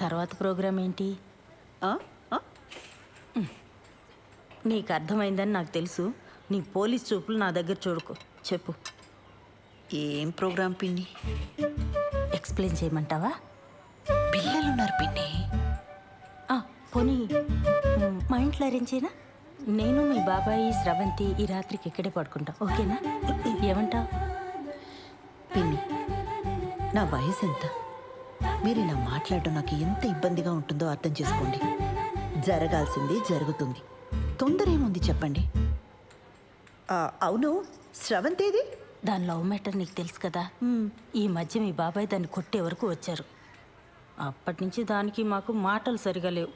తర్వాత ప్రోగ్రాం ఏంటి? ఆ? ఆ? నీకు అర్థమైందని నాకు తెలుసు. నీ పోలీస్ చూపులు నా దగ్గర చూడకు. చెప్పు. ఏం ప్రోగ్రాం పిన్ని? ఎక్స్ప్లెయిన్ చేయమంటావా? పిల్లలున్నారు పిన్ని. పోనీ మా ఇంట్లో అరేంజ్ చేయనా? నేను మీ బాబాయి స్రవంతి ఈ రాత్రికి ఇక్కడే పడుకుంటాం, ఓకేనా? ఏమంటావు? పిన్ని, నా వయసు ఎంత? మీరు ఇలా మాట్లాడడం నాకు ఎంత ఇబ్బందిగా ఉంటుందో అర్థం చేసుకోండి. జరగాల్సింది జరుగుతుంది. తొందర ఏముంది చెప్పండి. అవును, స్రవంతేది? దాని లవ్ మ్యాటర్ నీకు తెలుసు కదా. ఈ మధ్య మీ బాబాయ్ దాన్ని కొట్టే వరకు వచ్చారు. అప్పటి నుంచి దానికి మాకు మాటలు సరిగా లేవు.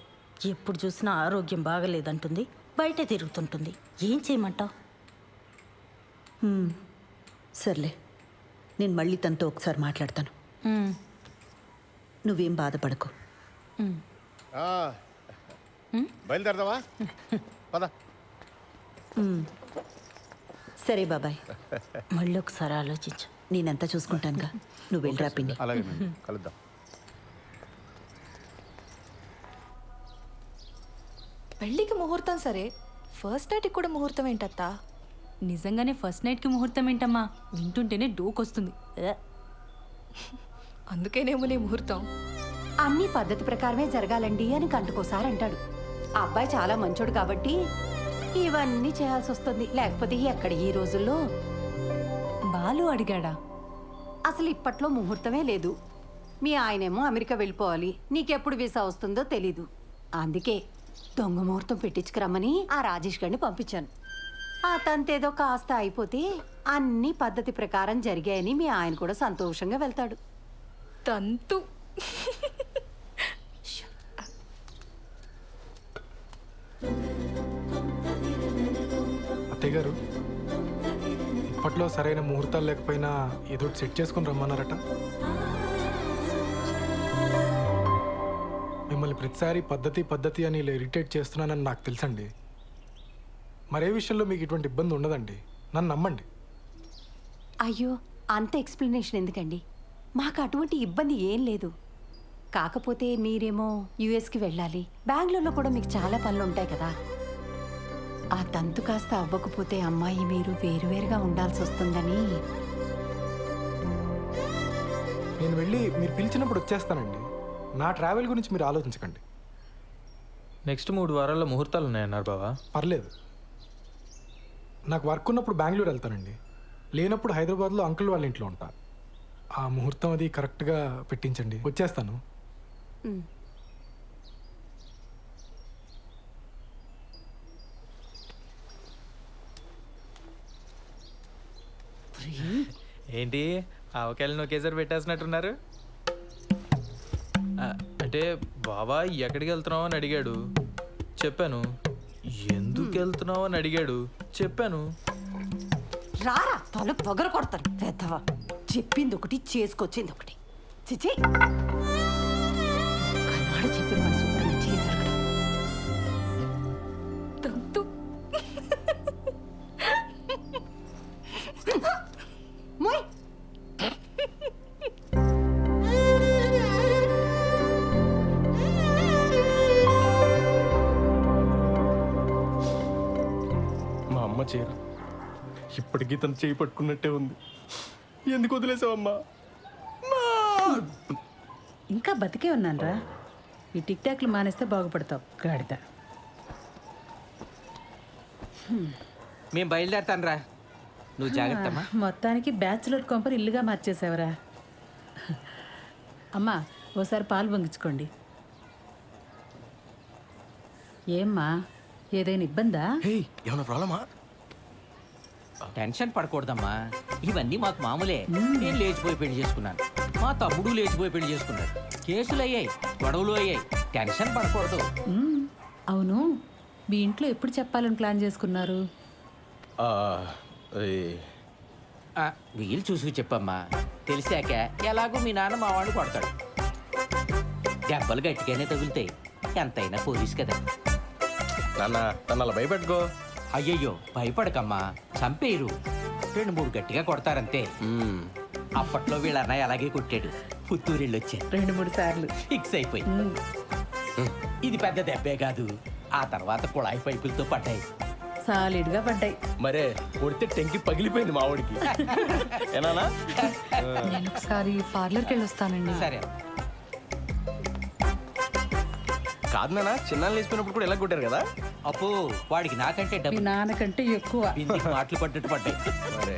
ఎప్పుడు చూసినా ఆరోగ్యం బాగలేదంటుంది, బయటే తిరుగుతుంటుంది. ఏం చేయమంటావు? సర్లే, నేను మళ్ళీ తనతో ఒకసారి మాట్లాడతాను. నువ్వేం బాధపడకు. బయలుదేరదావా? పద. సరే బాబాయ్, మళ్ళీ ఒకసారి ఆలోచించు. నేనంతా చూసుకుంటానుగా, నువ్వు వెళ్ళరా పిన్ని. అలాగే కలుద్దాం. పెళ్ళికి ముహూర్తం సరే, ఫస్ట్ నైట్కి కూడా ముహూర్తం ఏంటత్తా? నిజంగానే ఫస్ట్ నైట్కి ముహూర్తం ఏంటమ్మా? వింటుంటేనే డోకొస్తుంది. అందుకేనేమో నీ ముహూర్తం. అన్ని పద్ధతి ప్రకారమే జరగాలండి అని గంటకోసారి అంటాడు. ఆ అబ్బాయి చాలా మంచోడు కాబట్టి ఇవన్నీ చేయాల్సి వస్తుంది. లేకపోతే ఎక్కడ ఈ రోజుల్లో. బాలు అడిగాడా? అసలు ఇప్పట్లో ముహూర్తమే లేదు. మీ ఆయనేమో అమెరికా వెళ్ళిపోవాలి, నీకెప్పుడు వీసా వస్తుందో తెలీదు. అందుకే దొంగ ముహూర్తం పెట్టించుకురమ్మని ఆ రాజేష్ గారిని పంపించాను. ఆ తంతేదో కాస్త అయిపోతే అన్ని పద్ధతి ప్రకారం జరిగాయని మీ ఆయన కూడా సంతోషంగా వెళ్తాడు. తంతు. అత్తయ్య గారు, ఇప్పట్లో సరైన ముహూర్తాలు లేకపోయినా ఏదో సెట్ చేసుకుని రమ్మన్నారట. మిమ్మల్ని ప్రతిసారి పద్ధతి అని ఇలా ఇరిటేట్ చేస్తున్నానని నాకు తెలుసండి. మరే విషయంలో మీకు ఇటువంటి ఇబ్బంది ఉండదండి, నన్ను నమ్మండి. అయ్యో, అంత ఎక్స్ప్లెనేషన్ ఎందుకండి? మాకు అటువంటి ఇబ్బంది ఏం లేదు. కాకపోతే మీరేమో యుఎస్కి వెళ్ళాలి, బెంగళూరులో కూడా మీకు చాలా పనులు ఉంటాయి కదా. ఆ తంతు కాస్త అవ్వకపోతే అమ్మాయి మీరు వేరువేరుగా ఉండాల్సి వస్తుందని. నేను వెళ్ళి మీరు పిలిచినప్పుడు వచ్చేస్తానండి. నా ట్రావెల్ గురించి మీరు ఆలోచించకండి. నెక్స్ట్ 3 వారాల్లో ముహూర్తాలు ఉన్నాయన్నారు బావా. పర్లేదు, నాకు వర్క్ ఉన్నప్పుడు బెంగళూరు వెళ్తానండి, లేనప్పుడు హైదరాబాద్లో అంకుల్ వాళ్ళ ఇంట్లో ఉంటా. ఆ ముహూర్తం అది కరెక్ట్గా పెట్టించండి, వచ్చేస్తాను. ఏంటి ఆవకాయలను ఒకేసారి పెట్టేసినట్టున్నారు? అంటే బావా ఎక్కడికి వెళ్తున్నావు అని అడిగాడు, చెప్పాను. ఎందుకు వెళ్తున్నావు అని అడిగాడు, చెప్పాను. రారా తల పొగర కొడతాను పెద్దవా. చెప్పింది ఒకటి, చేసుకొచ్చింది ఒకటి. చిచి, కన్నాడు చెప్పిన మన శుభ్రంగా చేశారు కదా. తంతు. మోయ్. మా అమ్మ చీర ఇప్పటికీ తను చేయి పట్టుకున్నట్టే ఉంది. ఎందుకు వదిలేసావమ్మా? ఇంకా బతికే ఉన్నానరా. ఈ టిక్ టాక్లు మానేస్తే బాగుపడతావు గాడిద. మేము బయలుదేరతాను రా, నువ్వు జాగ్రత్త. మొత్తానికి బ్యాచులర్ కొంపని ఇల్లుగా మార్చేసావురా. అమ్మా, ఓసారి పాలు పొంగించుకోండి. ఏమ్మా, ఏదైనా ఇబ్బందా? ఏమన్నా ప్రాబ్లమా? టెన్షన్ పడకూడదమ్మా, ఇవన్నీ మాకు మామూలే. నేను లేచిపోయి పెళ్లి చేసుకున్నాను, మా తమ్ముడు లేచిపోయి పెళ్లి చేసుకున్నాడు. కేసులు అయ్యాయి, గొడవలు అయ్యాయి, టెన్షన్ పడకూడదు. అవును, మీ ఇంట్లో ఎప్పుడు చెప్పాలని ప్లాన్ చేసుకున్నారు? వీలు చూసుకు చెప్పమ్మా, తెలిసాక ఎలాగో మీ నాన్న మా వాడిని కొడతాడు. దెబ్బలు గట్టిగానే తగులుతాయి, ఎంతైనా పోలీస్ కదా. నాన్న నన్ను అలా భయపెట్టుకో. అయ్యయ్యో భయపడకమ్మా, చంపేయరు. 2-3 గట్టిగా కొడతారంతే. అప్పట్లో వీళ్ళ అన్నయ్య అలాగే కొట్టాడు. పుత్తూరు వెళ్ళొచ్చాను. 2-3 సార్లు. ఫిక్స్ అయిపోయి. ఇది పెద్ద దెబ్బే కాదు. ఆ తర్వాత కుళాయి పైపులతో పడ్డాయి. సాలిడ్గా పడ్డాయి. మరే కొడితే టెంకి పగిలిపోయింది మా వాడికి. ఏనానా? నేను ఒకసారి పార్లర్కి వెళ్ళి వస్తానండి. సరే. కాదు నాన్న, చిన్నాళ్ళు వేసుకున్నప్పుడు కూడా ఎలా కొట్టారు కదా? అప్పు వాడికి నాకంటే మీ డబ్బు నాన్నకంటే ఎక్కువ. బిందికి మాటలు పడ్డట్టు పడ్డాయి. మరే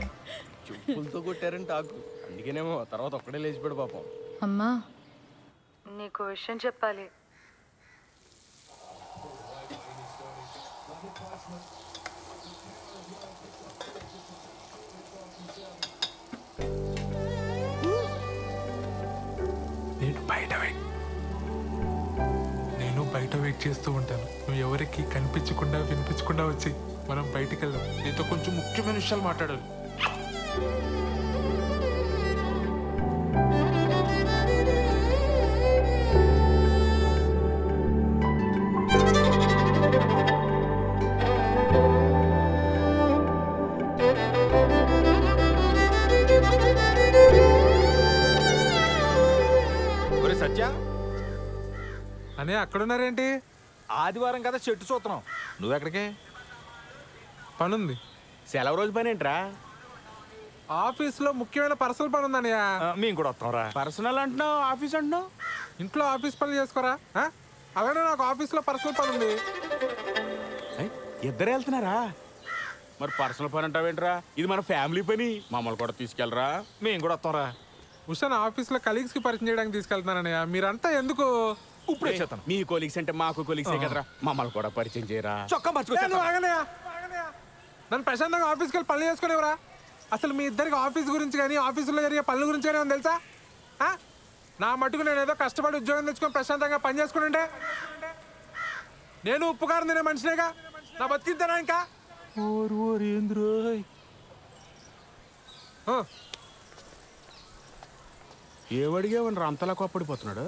చెప్పులతో కొట్టారంటే ఆకు. అందుకేనేమో తర్వాత ఒక్కడే లేచిపోయాడు పాపం. అమ్మా నీకు విషయం చెప్పాలి. నేను బయట వెయిట్ చేస్తూ ఉంటాను. నువ్వు ఎవరికి కనిపించకుండా వినిపించకుండా వచ్చి మనం బయటికి వెళ్దాం. నీతో కొంచెం ముఖ్యమైన విషయాలు మాట్లాడాలి. ఒరే సత్య, అనే అక్కడున్నారేంటి? ఆదివారం కదా చెట్టు చూస్తున్నాం. నువ్వెక్కడికి? పనుంది. సెలవు రోజు పని ఏంట్రా? ఆఫీస్లో ముఖ్యమైన పర్సనల్ పని ఉందన్నయ్య. మేము కూడా వస్తాంరా. పర్సనల్ అంటున్నావు, ఆఫీస్ అంటున్నావు. ఇంట్లో ఆఫీస్ పనులు చేసుకోరా? అలానే నాకు ఆఫీస్లో పర్సనల్ పని ఉంది. ఇద్దరు వెళ్తున్నారా? మరి పర్సనల్ పని అంటావేంట్రా? ఇది మన ఫ్యామిలీ పని. మమ్మల్ని కూడా తీసుకెళ్ళరా, మేము కూడా వస్తాంరా. ఉషా ఆఫీస్లో కలీగ్స్కి పరిచయం చేయడానికి తీసుకెళ్తున్నానన్నయ్య. మీరంతా ఎందుకు? ఇప్పుడు వచ్చేస్తాను. మీ కొలీగ్స్ అంటే మాకు కొలీగ్సే కదరా, మమ్మల్ని కూడా పరిచయం చేయరా. చొక్కా నువ్వు ఆగనయ్యా, ఆగనయ్యా. నన్ను ప్రశాంతంగా ఆఫీస్కి వెళ్ళి పనులు చేసుకునేవరా? అసలు మీ ఇద్దరికి ఆఫీస్ గురించి కానీ ఆఫీసులో జరిగే పనుల గురించి కానీ తెలుసా? నా మటుకు నేను ఏదో కష్టపడి ఉద్యోగం తెచ్చుకొని ప్రశాంతంగా పని చేసుకుంటే నేను ఉప్పు కారం తినే మనిషినేగా. నా బతికిద్దానా ఇంకా? ఏమడిగావనరా అంతలా కోప్పడిపోతున్నాడు?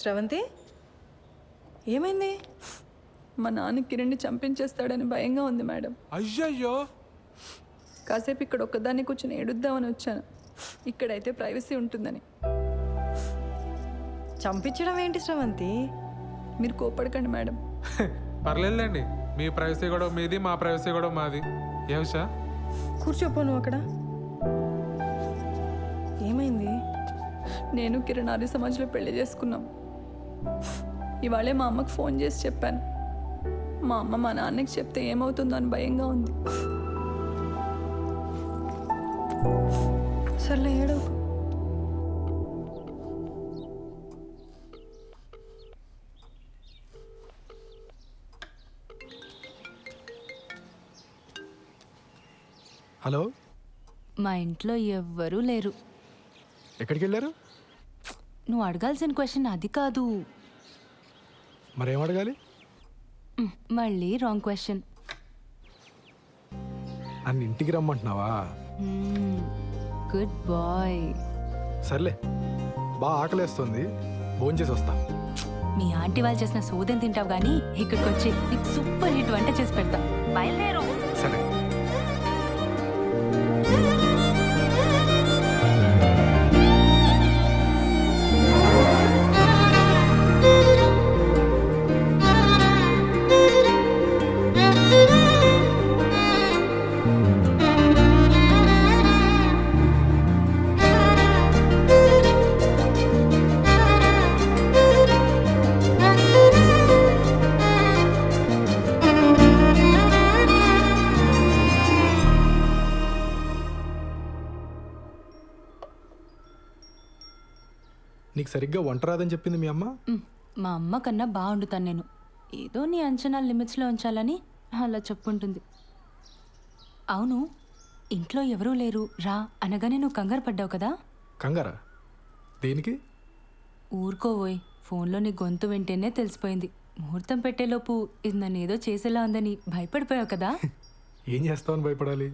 శ్రవంతి ఏమైంది? మా నాన్న కిరణ్ని చంపించేస్తాడని భయంగా ఉంది మేడం. అయ్యయ్యో. కాసేపు ఇక్కడ ఒక్కదాన్ని కూర్చొని ఏడుద్దామని వచ్చాను. ఇక్కడైతే ప్రైవసీ ఉంటుందని. చంపించడం ఏంటి శ్రవంతి? మీరు కోపడకండి మేడం. పర్లేదులేండి, మీ ప్రైవసీ కూడా మీది, మా ప్రైవసీ కూడా మాది. ఏ ఉషా? కూర్చోపో నువ్వు అక్కడ. ఏమైంది? నేను కిరణ్ ఆర్య సమాజ్లో పెళ్లి చేసుకున్నాం. ఇవాళే మా అమ్మకు ఫోన్ చేసి చెప్పాను. మా అమ్మ మా నాన్నకి చెప్తే ఏమవుతుందో అని భయంగా ఉంది. సర్లే ఏడవ. హలో, మా ఇంట్లో ఎవ్వరూ లేరు. ఎక్కడికి వెళ్ళారు? నువ్వు అడగాల్సిన క్వశ్చన్ అది కాదు. మరేం అడగాలి? మళ్ళీ రాంగ్ క్వశ్చన్. నన్ను ఇంటికి రమ్మంటున్నావా? Good bye. సర్లే, బాగా ఆకలేస్తుంది, భోంచేసి వస్తా. మీ ఆంటీ వాళ్ళు చేసిన సోదం తింటావు కానీ ఇక్కడికి వచ్చి నీకు సూపర్ హిట్ వంట చేసి పెడతా. బయలుదేరు. సరే. నీకు సరిగ్గా వంట రాదని చెప్పింది మీ అమ్మ? మా అమ్మ కన్నా బాగుండుతాను నేను. ఏదో నీ అంచనా లిమిట్స్లో ఉంచాలని అలా చెప్పుంటుంది. అవును, ఇంట్లో ఎవరూ లేరు రా అనగానే నువ్వు కంగారు పడ్డావు కదా? కంగారా? దేనికి? ఊరుకోవోయ్, ఫోన్లో నీ గొంతు వింటేనే తెలిసిపోయింది. ముహూర్తం పెట్టేలోపు ఇది నన్ను ఏదో చేసేలా ఉందని భయపడిపోయావు కదా. ఏం చేస్తావని భయపడాలి?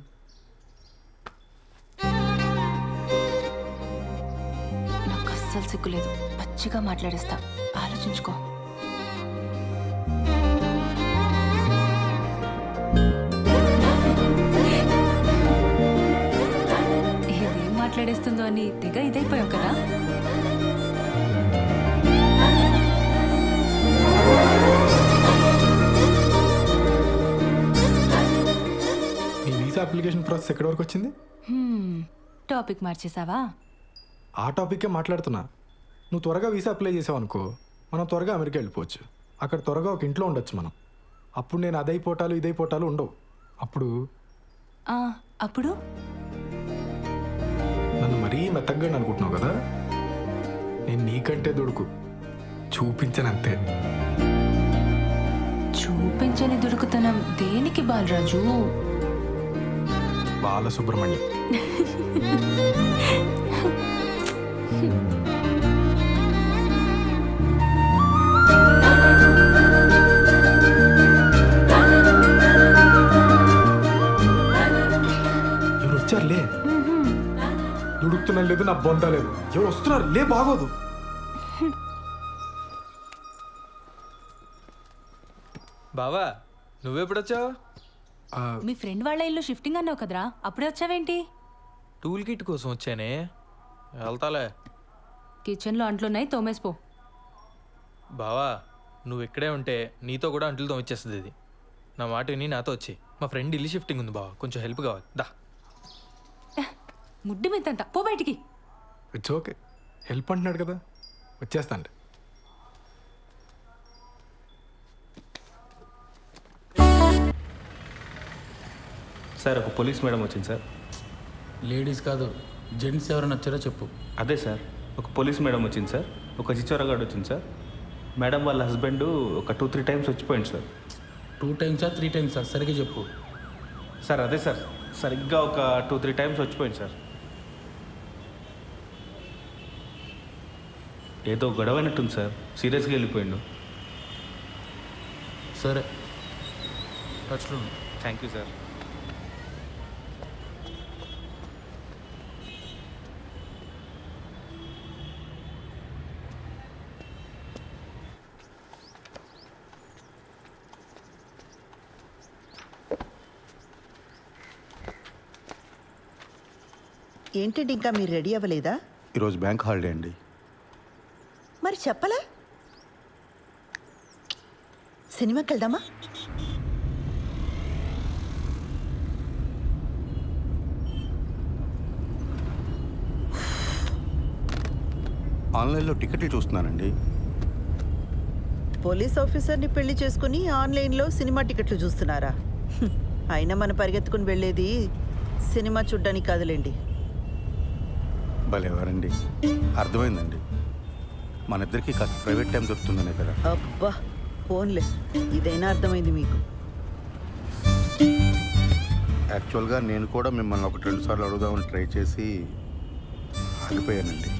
నాకు అస్సలు సిగ్గులేదు. పచ్చిగా మాట్లాడేస్తా, ఆలోచించుకో. ఇదేం మాట్లాడేస్తుందో అని తెగ ఇదైపోయావు కదా. నీ వీసా అప్లికేషన్ ప్రాసెస్ ఎక్కడి వరకు వచ్చింది? టాపిక్ మార్చేసావా? ఆ టాపిక్కే మాట్లాడుతున్నా. నువ్వు త్వరగా వీసా అప్లై చేసావు అనుకో, మనం త్వరగా అమెరికా వెళ్ళిపోవచ్చు. అక్కడ త్వరగా ఒక ఇంట్లో ఉండొచ్చు మనం. అప్పుడు నేను అదైపోటాలు ఇదైపోటాలు ఉండవు. అప్పుడు అప్పుడు నన్ను మరీ మెత్తగా అనుకుంటున్నావు కదా. నేను నీకంటే దొడుకు చూపించనంతే. చూపించని దుడుకుతనం దేనికి బాలరాజు? బాలసుబ్రహ్మణ్యం. ఎవరు వచ్చారులే. దుడుకుతున్నా లేదు, నా బొంద లేదు. ఎవరు వస్తున్నారు లే, బాగోదు. బావా నువ్వెప్పుడొచ్చావు? మీ ఫ్రెండ్ వాళ్ళ ఇల్లు షిఫ్టింగ్ అన్నావు కదరా, అప్పుడే వచ్చావేంటి? టూల్ కిట్ కోసం వచ్చానే. వెళ్తాలే. కిచెన్లో అంట్లున్నాయి, తోమేసిపో. బావా నువ్వు ఇక్కడే ఉంటే నీతో కూడా అంట్లు తోమిచ్చేస్తుంది ఇది. నా మాట విని నాతో వచ్చి. మా ఫ్రెండ్ ఇల్లు షిఫ్టింగ్ ఉంది బావా, కొంచెం హెల్ప్ కావాలి. దా. ముడ్డి మెత్తంట, పో బయటికి. ఇట్స్ ఓకే, హెల్ప్ అంటున్నాడు కదా, వచ్చేస్తాను. సార్ ఒక పోలీస్ మేడం వచ్చింది సార్. లేడీస్ కాదు, జెంట్స్ ఎవరైనా వచ్చారో చెప్పు. అదే సార్, ఒక పోలీస్ మేడం వచ్చింది సార్. ఒక చిచ్చోరగాడు వచ్చింది సార్. మేడం వాళ్ళ హస్బెండ్ ఒక 2-3 టైమ్స్ వచ్చిపోయింది సార్. 2 టైమ్సా 3 టైమ్సా సరిగ్గా చెప్పు. సార్ అదే సార్, సరిగ్గా ఒక 2-3 టైమ్స్ వచ్చిపోయింది సార్. ఏదో గొడవ అయినట్టుంది సార్, సీరియస్గా వెళ్ళిపోయిండు. సరే, టచ్లో. Thank you sir. ఏంటండి ఇంకా మీరు రెడీ అవ్వలేదా? ఈరోజు బ్యాంక్ హాలిడే అండి. మరి చెప్పలే. సినిమాకి వెళ్దామా? ఆన్లైన్లో టికెట్లు చూస్తున్నానండి. పోలీస్ ఆఫీసర్ని పెళ్లి చేసుకుని ఆన్లైన్లో సినిమా టికెట్లు చూస్తున్నారా? అయినా మనం పరిగెత్తుకుని వెళ్ళేది సినిమా చూడ్డానికి కాదులేండి. భలేవారండి, అర్థమైందండి. మన ఇద్దరికి కాస్త ప్రైవేట్ టైం దొరుకుతుందనే కదా. అబ్బా ఫోన్లే, ఇదైనా అర్థమైంది మీకు. యాక్చువల్గా నేను కూడా మిమ్మల్ని 1-2 సార్లు అడుగుదామని ట్రై చేసి ఆగిపోయానండి.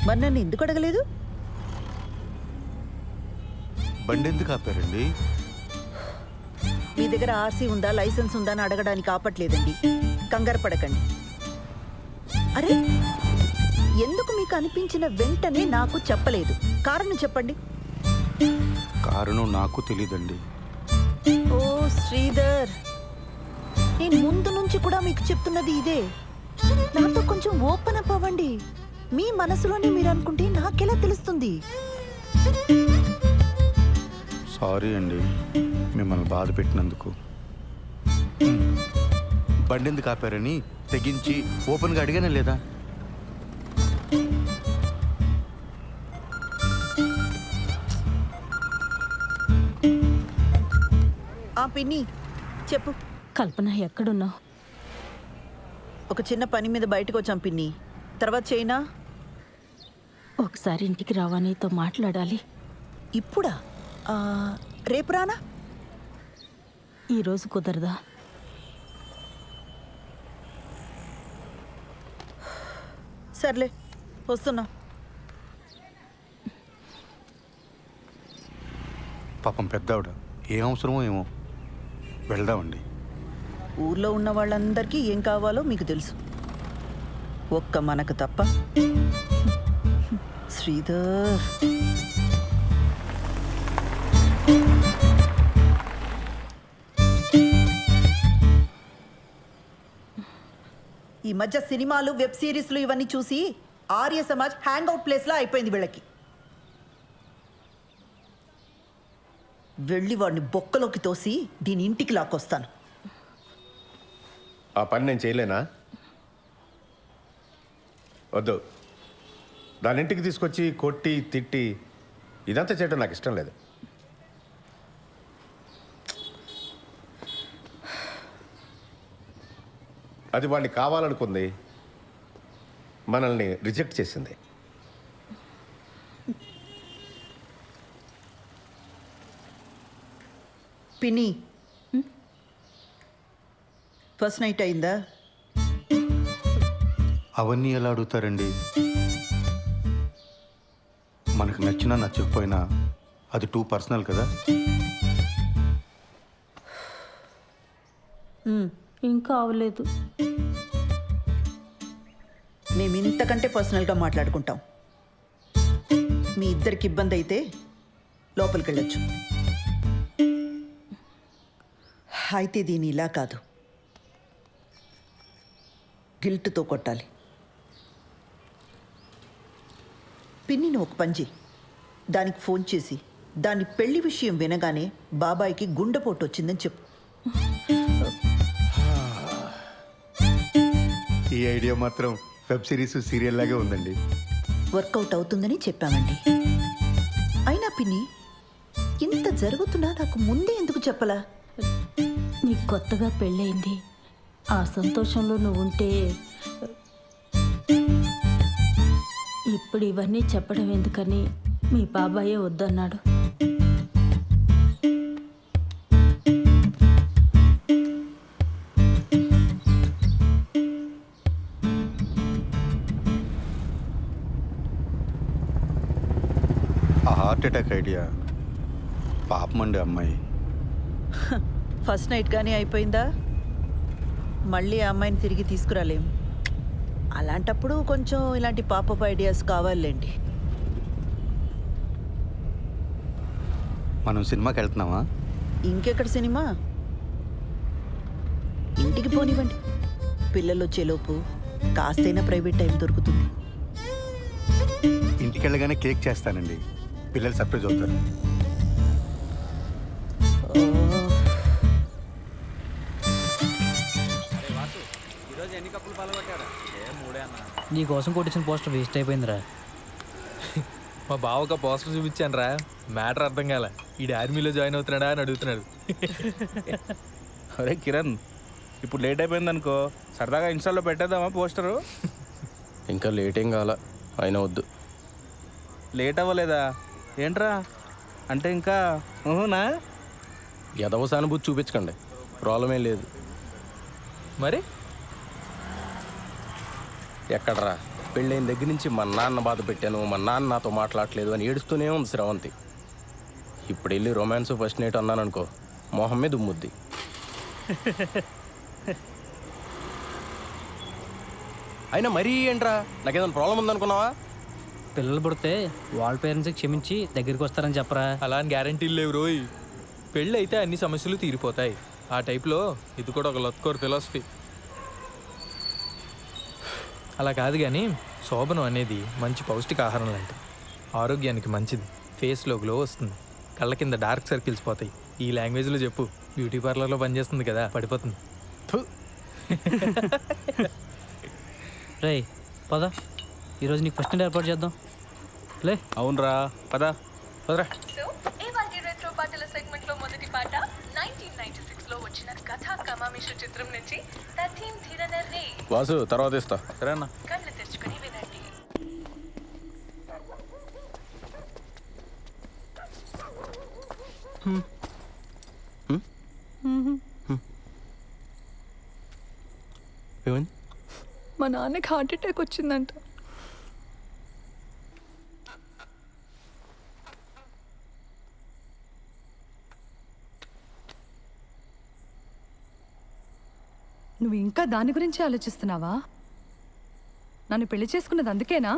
మరి నన్ను ఎందుకు అడగలేదు? బండి ఎందుకు ఆపారండి? మీ దగ్గర ఆర్సీ ఉందా, లైసెన్స్ ఉందా అని అడగడానికి ఆపట్లేదండి. కంగారు పడకండి. అరే, ఎందుకు మీకు అనిపించిన వెంటనే నాకు చెప్పలేదు? కారణం చెప్పండి. కారణం నాకు తెలీదండి. ఓ శ్రీధర్, నేను ముందు నుంచి కూడా మీకు చెప్తున్నది ఇదే. నాతో కొంచెం ఓపెన్ అప్ అవ్వండి. మీ మనసులోనే మీరు అనుకుంటే నాకెలా తెలుస్తుంది? సారీ అండి మిమ్మల్ని బాధ పెట్టినందుకు. బండి ఎందుకు ఆపారని తెగించి ఓపెన్గా అడిగానే లేదా? పిన్ని చెప్పు. కల్పన ఎక్కడున్నావు? ఒక చిన్న పని మీద బయటకు వచ్చాం పిన్ని, తర్వాత చేయనా? ఒకసారి ఇంటికి రావా, నీతో మాట్లాడాలి. ఇప్పుడా? రేపు రానా? ఈరోజు కుదరదా? సర్లే వస్తున్నా. పాపం పెద్దవిడ ఏం అవసరమో ఏమో. వెళ్దామండి. ఊర్లో ఉన్న వాళ్ళందరికీ ఏం కావాలో మీకు తెలుసు, ఒక్క మనకు తప్ప. శ్రీధర్, ఈ మధ్య సినిమాలు, వెబ్ సిరీస్లు ఇవన్నీ చూసి ఆర్య సమాజ్ హ్యాంగ్ అవుట్ ప్లేస్లా అయిపోయింది వీళ్ళకి. వెళ్ళి వాడిని బొక్కలోకి తోసి దీని ఇంటికి లాక్కొస్తాను. ఆ పని నేను చేయలేనా? వద్దు. దాని ఇంటికి తీసుకొచ్చి కొట్టి తిట్టి ఇదంతా చేయడం నాకు ఇష్టం లేదు. అది వాడిని కావాలనుకుంది, మనల్ని రిజెక్ట్ చేసింది. పిన్ని, ఫస్ట్ నైట్ అయిందా? అవన్నీ ఎలా అడుగుతారండి? మనకు నచ్చినా నచ్చకపోయినా అది టూ పర్సనల్ కదా. ఇంకా అవలేదు. మేము ఇంతకంటే పర్సనల్గా మాట్లాడుకుంటాం. మీ ఇద్దరికి ఇబ్బంది అయితే లోపలికి వెళ్ళొచ్చు. అయితే దీని ఇలా కాదు, గిల్ట్తో కొట్టాలి. పిన్నిని ఒక పని చెయ్యి, దానికి ఫోన్ చేసి దాని పెళ్లి విషయం వినగానే బాబాయికి గుండెపోటు వచ్చిందని చెప్పు. ఈ ఐడియా మాత్రం వెబ్ సిరీస్, సీరియల్ లాగే ఉందండి. వర్కౌట్ అవుతుందని చెప్పామండి. అయినా పిన్ని, ఇంత జరుగుతున్నా నాకు ముందే ఎందుకు చెప్పలా? నీకు కొత్తగా పెళ్ళయింది, ఆ సంతోషంలో నువ్వు ఉంటే ఇప్పుడు ఇవన్నీ చెప్పడం ఎందుకని మీ బాబాయే వద్దన్నాడు. ఆ హార్ట్ అటాక్ ఐడియా పాపమండి అమ్మాయి. ఫస్ట్ నైట్ కానీ అయిపోయిందా? మళ్ళీ ఆ అమ్మాయిని తిరిగి తీసుకురాలేం. అలాంటప్పుడు కొంచెం ఇలాంటి పాపప్ ఐడియాస్ కావాలండి. మనం సినిమాకి వెళ్తున్నామా? ఇంకెక్కడ సినిమా? ఇంటికి పోనివ్వండి. పిల్లలు వచ్చేలోపు కాస్తైనా ప్రైవేట్ టైం దొరుకుతుంది. ఇంటికి వెళ్ళగానే కేక్ చేస్తానండి, పిల్లలు సర్ప్రైజ్ అవుతారు. నీ కోసం కొట్టించిన పోస్టర్ వేస్ట్ అయిపోయిందిరా. మా బావక పోస్టర్ చూపించాను రా, మ్యాటర్ అర్థం కాల. ఈడు ఆర్మీలో జాయిన్ అవుతున్నాడా అని అడుగుతున్నాడు. అరే కిరణ్, ఇప్పుడు లేట్ అయిపోయింది అనుకో, సరదాగా ఇన్స్టాల్లో పెట్టేద్దామా పోస్టరు? ఇంకా లేట్ ఏం కావాలా, అయినా వద్దు. లేట్ అవ్వలేదా ఏంట్రా? అంటే ఇంకా ఊహునా? ఎదవ సానుభూతి చూపించకండి, ప్రాబ్లం ఏం లేదు. మరి ఎక్కడరా, పెళ్ళైన దగ్గర నుంచి మా నాన్న బాధ పెట్టాను, మా నాన్న నాతో మాట్లాడలేదు అని ఏడుస్తూనే ఉంది శ్రవంతి. ఇప్పుడు వెళ్ళి రొమాన్స్ ఫస్ట్ నైట్ అన్నాను అనుకో, మొహం మీద ఉమ్ముద్ది. అయినా మరీ ఏంట్రా, నాకేదైనా ప్రాబ్లం ఉందనుకున్నావా? పిల్లలు పుడితే వాళ్ళ పేరెంట్స్కి క్షమించి దగ్గరికి వస్తారని చెప్పరా? అలా అని గ్యారంటీలు లేవు రోయ్. పెళ్ళి అయితే అన్ని సమస్యలు తీరిపోతాయి. ఆ టైప్లో ఇది కూడా ఒక లత్కోర్ ఫిలాసఫీ. అలా కాదు కానీ శోభనం అనేది మంచి పౌష్టికాహారం లాంటిది, ఆరోగ్యానికి మంచిది. ఫేస్లో గ్లో వస్తుంది, కళ్ళ కింద డార్క్ సర్కిల్స్ పోతాయి. ఈ లాంగ్వేజ్లో చెప్పు, బ్యూటీ పార్లర్లో పనిచేస్తుంది కదా, పడిపోతుంది. రే పద, ఈరోజు నీకు ఫస్ట్ నైట్ ఏర్పాటు చేద్దాం. లే. అవునరా, పద పదరా. రెట్రో పాటల సెగ్మెంట్ లో మొదటి పాట 1996 లో వచ్చిన కథా కమామిషు చిత్రం నుంచి తథీం ధిరనర్రే. వాసు తర్వాత ఇస్తా. సరేనా? కళ్ళు తెరుచుకొని వినండి. ఏమైంది? మా నాన్నకి హార్ట్ అటాక్ వచ్చిందంట. నువ్వు ఇంకా దాని గురించి ఆలోచిస్తున్నావా? నన్ను పెళ్లి చేసుకున్నది అందుకేనా?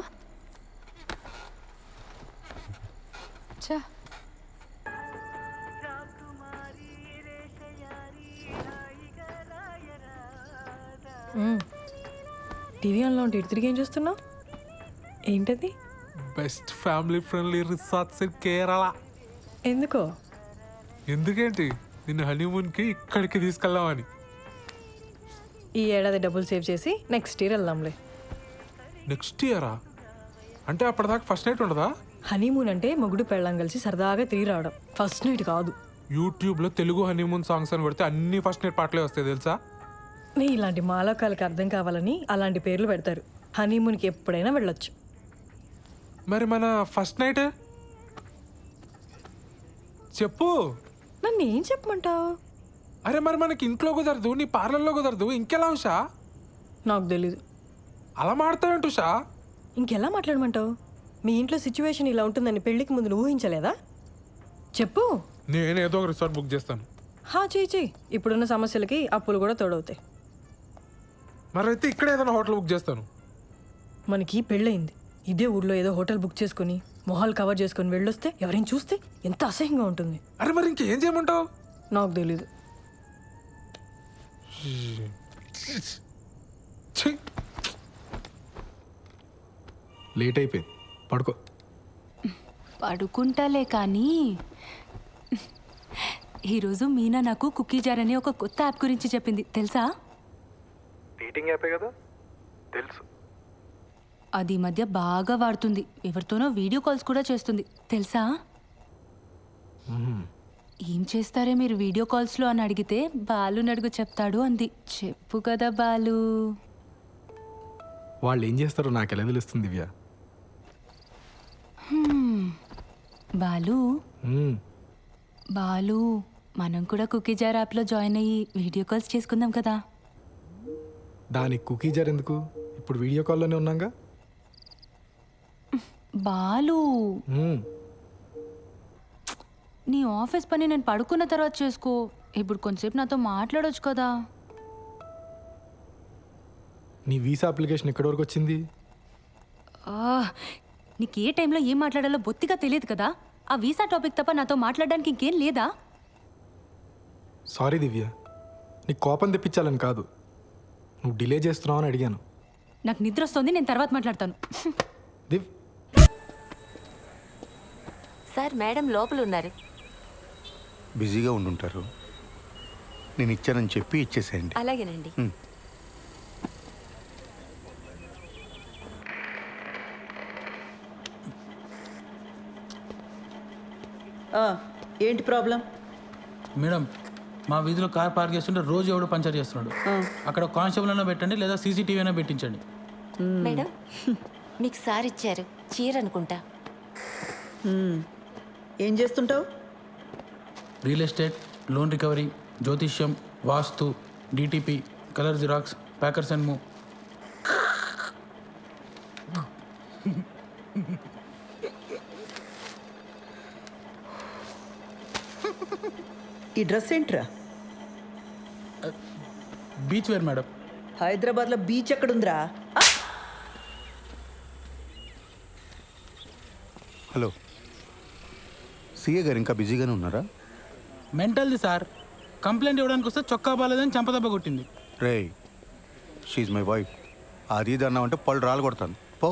చా టీవీ ఆన్లో ఉంటే ఇటు తిరిగి ఏం చూస్తున్నావు? ఏంటది? Best family friendly resorts in Kerala. ఎందుకో? ఎందుకేంటి, నిన్ను హనీమూన్కి ఇక్కడికి తీసుకెళ్దామని. ఈ ఏడాది డబ్బులు సేవ్ చేసి నెక్స్ట్ ఇయర్ వెళ్దాంలే. నెక్స్ట్ ఇయరా? అంటే అప్పటిదాకా ఫస్ట్ నైట్ ఉండదా? హనీమూన్ అంటే మొగుడు పెళ్ళం కలిసి సరదాగా తిరిగి రావడం, ఫస్ట్ నైట్ కాదు. యూట్యూబ్లో తెలుగు హనీమూన్ సాంగ్స్ అని కొడితే అన్ని ఫస్ట్ నైట్ పాటలే వస్తాయి తెలుసా? నీ ఇలాంటి మాలోకాలకి అర్థం కావాలని అలాంటి పేర్లు పెడతారు. హనీమూన్కి ఎప్పుడైనా వెళ్ళొచ్చు. మరి మన ఫస్ట్ నైట్ చెప్పు. నన్ను ఏం చెప్పమంటావు? అరే మరి మనకి ఇంట్లో కుదరదు, నీ పార్లర్లో కుదరదు, ఇంకెలా ఉషా? నాకు తెలీదు. అలా మాడతావేంటి ఉషా? ఇంకెలా మాట్లాడమంటావు? మీ ఇంట్లో సిచ్యువేషన్ ఇలా ఉంటుందని పెళ్లికి ముందు నువ్వు ఊహించలేదా? చెప్పు. నేనేదో ఒక రిసార్ట్ బుక్ చేస్తాను. చెయ్యి. ఇప్పుడున్న సమస్యలకి అప్పులు కూడా తోడవుతాయి. మరి అయితే ఇక్కడ ఏదైనా హోటల్ బుక్ చేస్తాను. మనకి పెళ్ళయింది, ఇదే ఊర్లో ఏదో హోటల్ బుక్ చేసుకుని మొహాలు కవర్ చేసుకుని వెళ్ళొస్తే ఎవరైనా చూస్తే ఎంత అసహ్యంగా ఉంటుంది. అరే మరి ఇంకేం చేయమంటావు? నాకు తెలీదు. లేట్ అయిపోయింది, పడుకో. పడుకుంటాలే కానీ ఈరోజు మీనా నాకు కుకీ జార్ అనే ఒక కొత్త యాప్ గురించి చెప్పింది, తెలుసా? డేటింగ్ యాపే కదా, తెలుసు. అది ఈ మధ్య బాగా వాడుతుంది. ఎవరితోనో వీడియో కాల్స్ కూడా చేస్తుంది, తెలుసా? ఏం చేస్తారే మీరు వీడియో కాల్స్లో అని అడిగితే బాలు నడుగు చెప్తాడు అంది. చెప్పు కదా బాలు. వాళ్ళు ఏం చేస్తారో నాకు ఎలా తెలుస్తుంది దివ్య? బాలు బాలు మనం కూడా కుకీ జార్ యాప్లో జాయిన్ అయ్యి వీడియో కాల్స్ చేసుకుందాం కదా. దానికి కుకీ జార్ ఎందుకు? ఇప్పుడు వీడియో కాల్లోనే ఉన్నాగా. బాలు నీ ఆఫీస్ పని నేను పడుకున్న తర్వాత చేసుకో. ఇప్పుడు కొంచెంసేపు నాతో మాట్లాడొచ్చు కదా. నీ వీసా అప్లికేషన్ ఎక్కడి వరకు వచ్చింది? నీకు ఏ టైంలో ఏం మాట్లాడాలో బొత్తిగా తెలియదు కదా. ఆ వీసా టాపిక్ తప్ప నాతో మాట్లాడడానికి ఇంకేం లేదా? సారీ దివ్య, నీకు కోపం తెప్పించాలని కాదు, నువ్వు డిలే చేస్తున్నావు అని అడిగాను. నాకు నిద్ర వస్తుంది, నేను తర్వాత మాట్లాడతాను. దివ్ సార్, మేడం లోపల ఉన్నారు. బిజీగా ఉండుంటారు, నేను ఇచ్చానని చెప్పి ఇచ్చేసేయండి. అలాగేనండి. ఏంటి ప్రాబ్లం? మేడం, మా వీధిలో కార్ పార్క్ చేస్తుంటే రోజు ఎవడో పంచర్ చేస్తున్నాడు. అక్కడ కానిస్టేబుల్ అయినా పెట్టండి, లేదా సీసీటీవీ అయినా పెట్టించండి. మేడం, మీకు సార్ ఇచ్చారు చీర అనుకుంటా. ఏం చేస్తుంటావు? రియల్ ఎస్టేట్, లోన్ రికవరీ, జ్యోతిష్యం, వాస్తు, DTP, colour xerox, packers and move. ఈ డ్రెస్ ఏంట్రా? Beach wear madam. హైదరాబాద్లో బీచ్ ఎక్కడుందిరా? హలో, సిఏ గారు ఇంకా బిజీగానే ఉన్నారా? మెంటల్ది సార్, కంప్లైంట్ ఇవ్వడానికి వస్తే చొక్కా బాలేదని చంపదెబ్బ కొట్టింది. రే, షీఈ్ మై వైఫ్. అది ఇది అన్నామంటే పళ్ళు రాలు కొడతాను. పో.